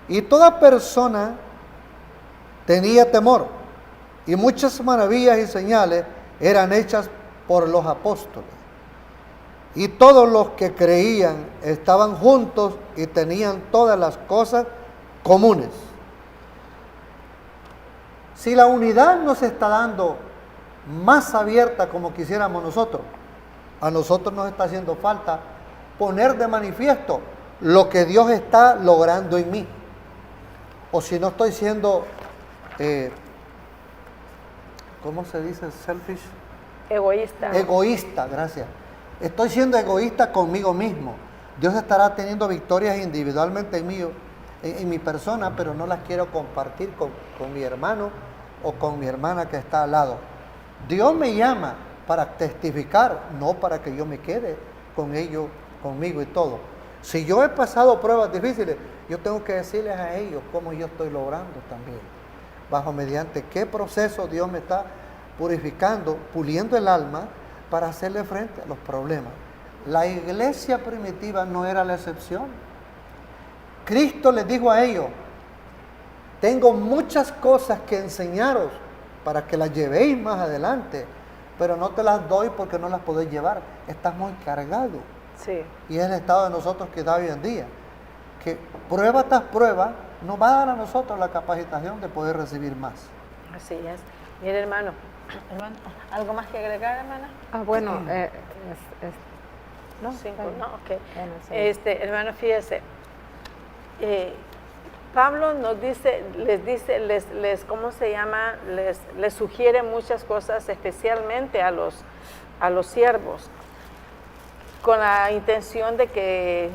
y toda persona tenía temor, y muchas maravillas y señales eran hechas por los apóstoles. Y todos los que creían estaban juntos y tenían todas las cosas comunes. Si la unidad no se está dando más abierta como quisiéramos nosotros, a nosotros nos está haciendo falta poner de manifiesto lo que Dios está logrando en mí. O si no estoy siendo, ¿cómo se dice? Selfish.
Egoísta.
Egoísta, gracias. Estoy siendo egoísta conmigo mismo. Dios estará teniendo victorias individualmente en mi persona, pero no las quiero compartir con mi hermano o con mi hermana que está al lado. Dios me llama para testificar, no para que yo me quede con ellos, conmigo y todo. Si yo he pasado pruebas difíciles, yo tengo que decirles a ellos cómo yo estoy logrando también. Bajo mediante qué proceso Dios me está purificando, puliendo el alma para hacerle frente a los problemas. La iglesia primitiva no era la excepción. Cristo les dijo a ellos: tengo muchas cosas que enseñaros para que las llevéis más adelante, pero no te las doy porque no las podéis llevar. Estás muy cargado.
Sí.
Y es el estado de nosotros que da hoy en día, que prueba tras prueba nos va a dar a nosotros la capacitación de poder recibir más.
Así es. Mire, hermano, ¿algo más que agregar, hermana?
Bueno,
No,
está bien.
no, ok.
Bueno, sí.
Hermano, fíjese, Pablo nos dice, ¿cómo se llama? Les sugiere muchas cosas, especialmente a los siervos, con la intención de que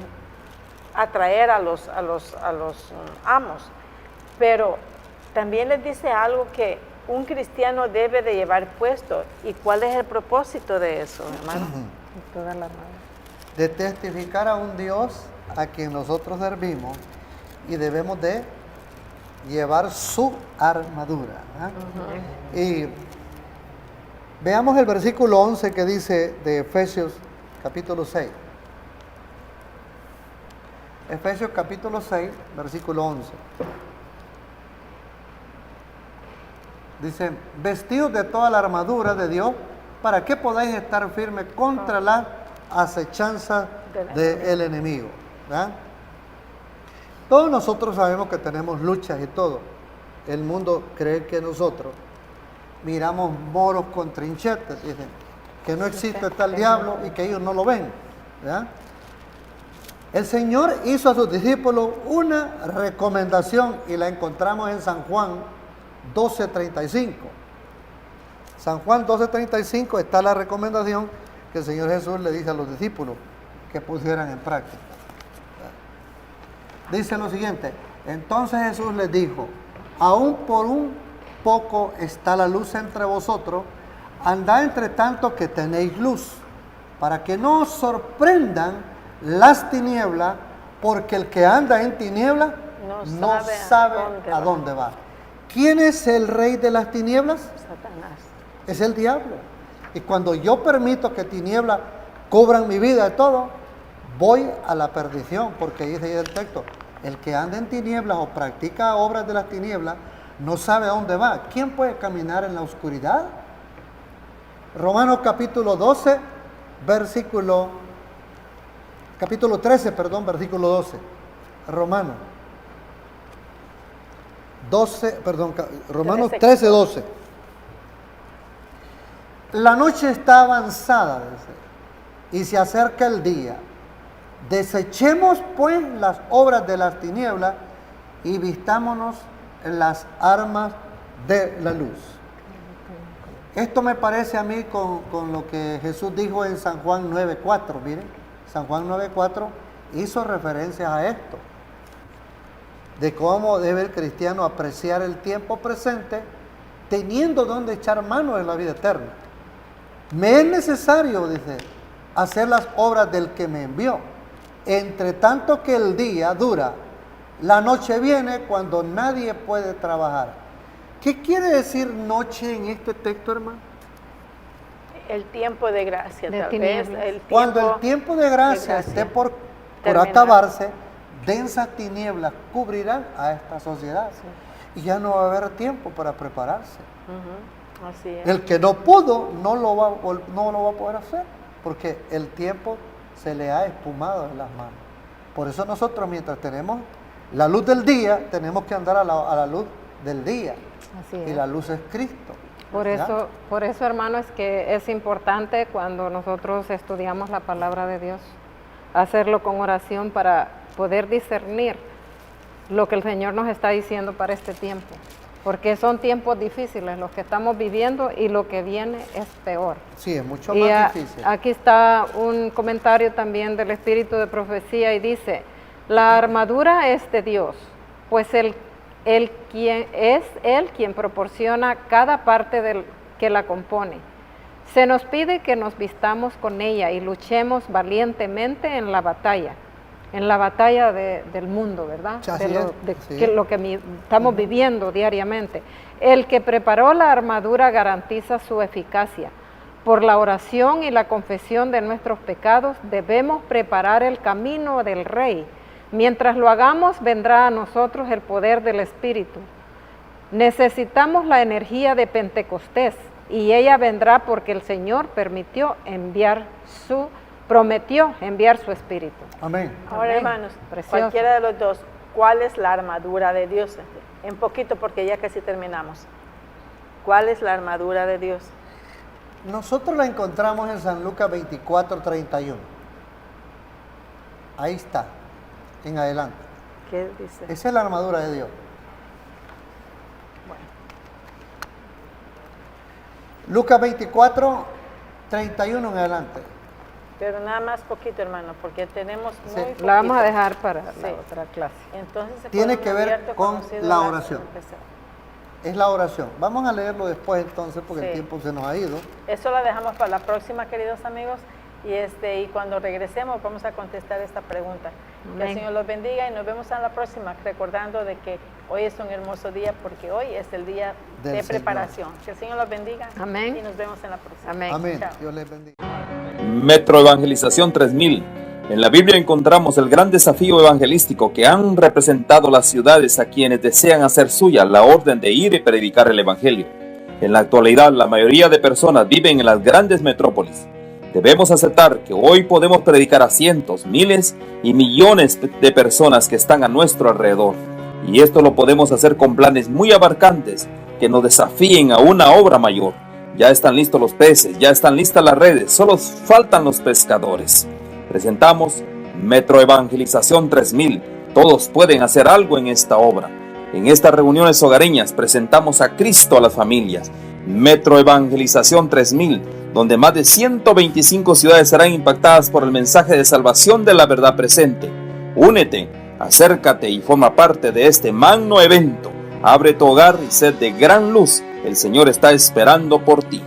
atraer a los amos. Pero también les dice algo que un cristiano debe de llevar puesto. ¿Y cuál es el propósito de eso, hermano?
Toda la armadura.
De testificar a un Dios a quien nosotros servimos y debemos de llevar su armadura. Y veamos el versículo 11 que dice de Efesios capítulo 6. Efesios capítulo 6, versículo 11. Dice: vestidos de toda la armadura de Dios, para que podáis estar firmes contra la acechanza del enemigo. ¿Verdad? Todos nosotros sabemos que tenemos luchas y todo. El mundo cree que nosotros miramos moros con trinchetes, dicen que no existe tal diablo y que ellos no lo ven. ¿Verdad? El Señor hizo a sus discípulos una recomendación y la encontramos en San Juan 12:35. San Juan 12:35 está la recomendación que el Señor Jesús le dice a los discípulos que pusieran en práctica. Dice lo siguiente: entonces Jesús les dijo: aún por un poco está la luz entre vosotros, andad entre tanto que tenéis luz, para que no os sorprendan las tinieblas, porque el que anda en tinieblas no sabe a dónde va. ¿Quién es el rey de las tinieblas?
Satanás.
Es el diablo. Y cuando yo permito que tinieblas cubran mi vida y todo, voy a la perdición, porque dice ahí el texto: El que anda en tinieblas o practica obras de las tinieblas no sabe a dónde va. ¿Quién puede caminar en la oscuridad? Romanos capítulo 12, capítulo 13, perdón, versículo 12. Romanos 13, 12. La noche está avanzada, dice, y se acerca el día. Desechemos pues las obras de las tinieblas y vistámonos en las armas de la luz. Esto me parece a mí con lo que Jesús dijo en San Juan 9:4. Miren, San Juan 9:4 hizo referencia a esto, de cómo debe el cristiano apreciar el tiempo presente, teniendo donde echar mano de la vida eterna. Me es necesario, dice, hacer las obras del que me envió. Entre tanto que el día dura, la noche viene cuando nadie puede trabajar. ¿Qué quiere decir noche en este texto, hermano?
El tiempo de gracia,
De
tal
tinieblas.
vez.
Cuando el tiempo de gracia esté por acabarse, densas tinieblas cubrirán a esta sociedad.
Sí.
Y ya no va a haber tiempo para prepararse.
Así es.
El que no pudo, no lo va a poder hacer, porque el tiempo se le ha espumado en las manos. Por eso nosotros, mientras tenemos la luz del día, tenemos que andar a la luz del día.
Así
Y
es.
la luz es Cristo.
Por eso, hermano, es que es importante cuando nosotros estudiamos la palabra de Dios, hacerlo con oración para poder discernir lo que el Señor nos está diciendo para este tiempo. Porque son tiempos difíciles los que estamos viviendo y lo que viene es peor.
Sí, es mucho
Y
más difícil.
aquí está un comentario también del Espíritu de Profecía y dice, la armadura es de Dios, pues es Él quien proporciona cada parte que la compone. Se nos pide que nos vistamos con ella y luchemos valientemente en la batalla del mundo, ¿verdad?
Así es, sí.
Lo que estamos viviendo diariamente. El que preparó la armadura garantiza su eficacia. Por la oración y la confesión de nuestros pecados debemos preparar el camino del Rey. Mientras lo hagamos, vendrá a nosotros el poder del Espíritu. Necesitamos la energía de Pentecostés y ella vendrá porque el Señor prometió enviar su Espíritu.
Amén.
Ahora,
Amén.
hermanos,
Precioso.
cualquiera de los dos, ¿cuál es la armadura de Dios? En poquito, porque ya casi terminamos. ¿Cuál es la armadura de Dios?
Nosotros la encontramos en San Lucas 24:31. Ahí está, en adelante.
¿Qué dice?
Esa es la armadura de Dios. Lucas 24:31 en adelante.
Pero nada más poquito, hermano, porque tenemos muy
Sí.
poquito.
La vamos a dejar para la
Sí.
otra clase.
Entonces, se
Tiene
pone
que
un
ver
abierto
con
conocido
la
lápiz
oración.
empezar.
Es la oración. Vamos a leerlo después entonces porque el
Sí.
tiempo se nos ha ido.
Eso lo dejamos para la próxima, queridos amigos. Y cuando regresemos vamos a contestar esta pregunta. Que el
Amén.
Señor los bendiga y nos vemos en la próxima, recordando de que hoy es un hermoso día porque hoy es el día
Del
de
Señor.
preparación. Que el Señor los bendiga.
Amén.
Y nos vemos en la próxima.
Amén.
Amén.
Chao.
Dios les bendiga.
Metro Evangelización 3000. En la Biblia encontramos el gran desafío evangelístico que han representado las ciudades a quienes desean hacer suya la orden de ir y predicar el Evangelio. En la actualidad, la mayoría de personas viven en las grandes metrópolis. Debemos aceptar que hoy podemos predicar a cientos, miles y millones de personas que están a nuestro alrededor. Y esto lo podemos hacer con planes muy abarcantes que nos desafíen a una obra mayor. Ya están listos los peces, ya están listas las redes, solo faltan los pescadores. Presentamos Metro Evangelización 3000. Todos pueden hacer algo en esta obra. En estas reuniones hogareñas presentamos a Cristo a las familias. Metro Evangelización 3000, donde más de 125 ciudades serán impactadas por el mensaje de salvación de la verdad presente. Únete, acércate y forma parte de este magno evento. Abre tu hogar y sed de gran luz. El Señor está esperando por ti.